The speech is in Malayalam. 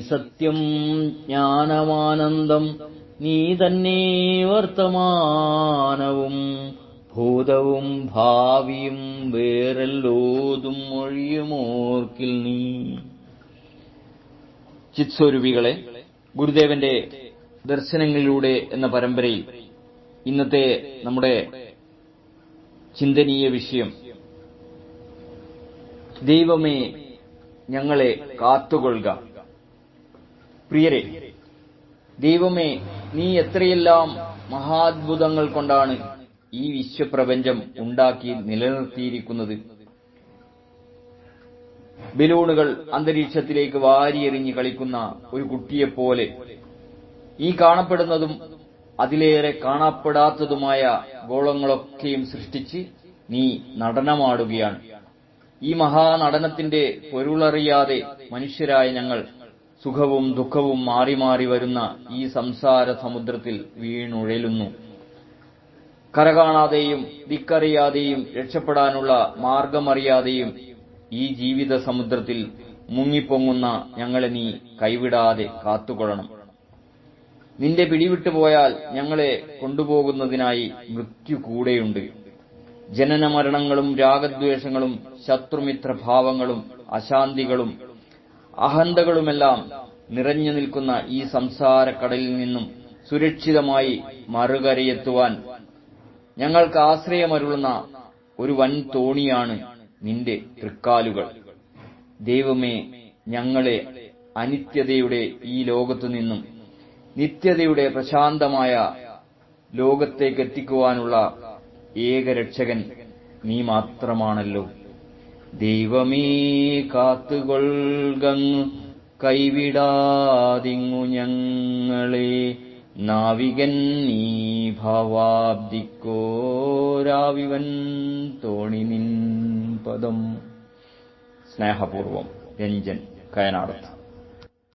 സത്യം ജ്ഞാനമാനന്ദം നീ തന്നെ വർത്തമാനവും ഭൂതവും ഭാവിയും വേറെല്ലോതും ഒഴിയുമോർക്കിൽ നീ. ചിത്സ്വരൂപികളെ, ഗുരുദേവന്റെ ദർശനങ്ങളിലൂടെ എന്ന പരമ്പരയിൽ ഇന്നത്തെ നമ്മുടെ ചിന്തനീയ വിഷയം ദൈവമേ ഞങ്ങളെ കാത്തുകൊള്ളുക. പ്രിയരെ, ദൈവമേ നീ എത്രയെല്ലാം മഹാത്ഭുതങ്ങൾ കൊണ്ടാണ് ഈ വിശ്വപ്രപഞ്ചം ഉണ്ടാക്കി നിലനിർത്തിയിരിക്കുന്നത്. ബലൂണുകൾ അന്തരീക്ഷത്തിലേക്ക് വാരിയെറിഞ്ഞ് കളിക്കുന്ന ഒരു കുട്ടിയെപ്പോലെ ഈ കാണപ്പെടുന്നതും അതിലേറെ കാണപ്പെടാത്തതുമായ ഗോളങ്ങളൊക്കെയും സൃഷ്ടിച്ച് നീ നടനമാടുകയാണ്. ഈ മഹാനടനത്തിന്റെ പൊരുളറിയാതെ മനുഷ്യരായ ഞങ്ങൾ സുഖവും ദുഃഖവും മാറി മാറി വരുന്ന ഈ സംസാര സമുദ്രത്തിൽ വീണുഴലുന്നു. കരകാണാതെയും ദിക്കറിയാതെയും രക്ഷപ്പെടാനുള്ള മാർഗമറിയാതെയും ഈ ജീവിത സമുദ്രത്തിൽ മുങ്ങിപ്പൊങ്ങുന്ന ഞങ്ങളെ നീ കൈവിടാതെ കാത്തുകൊള്ളണം. നിന്റെ പിടിവിട്ടുപോയാൽ ഞങ്ങളെ കൊണ്ടുപോകുന്നതിനായി മൃത്യു കൂടെയുണ്ട്. ജനന മരണങ്ങളും രാഗദ്വേഷങ്ങളും ശത്രുമിത്രഭാവങ്ങളും അശാന്തികളും അഹന്തകളുമെല്ലാം നിറഞ്ഞു നിൽക്കുന്ന ഈ സംസാരക്കടലിൽ നിന്നും സുരക്ഷിതമായി മറുകരയെത്തുവാൻ ഞങ്ങൾക്ക് ആശ്രയമരുളുന്ന ഒരു വൻ തോണിയാണ് നിന്റെ തൃക്കാലുകൾ. ദൈവമേ, ഞങ്ങളെ അനിത്യതയുടെ ഈ ലോകത്തു നിന്നും നിത്യതയുടെ പ്രശാന്തമായ ലോകത്തേക്കെത്തിക്കുവാനുള്ള ഏകരക്ഷകൻ നീ മാത്രമാണല്ലോ. ദൈവമേ കാത്തുകൊള്ളുകങ്ങ് കൈവിടാതിങ്ങു ഞങ്ങളെ. നാവികൻ നീ ഭവാബ്ദിക്കോരാവിവൻ തോണി നിൻ പദം. സ്നേഹപൂർവം, രഞ്ജൻ, കയനാടത്ത്.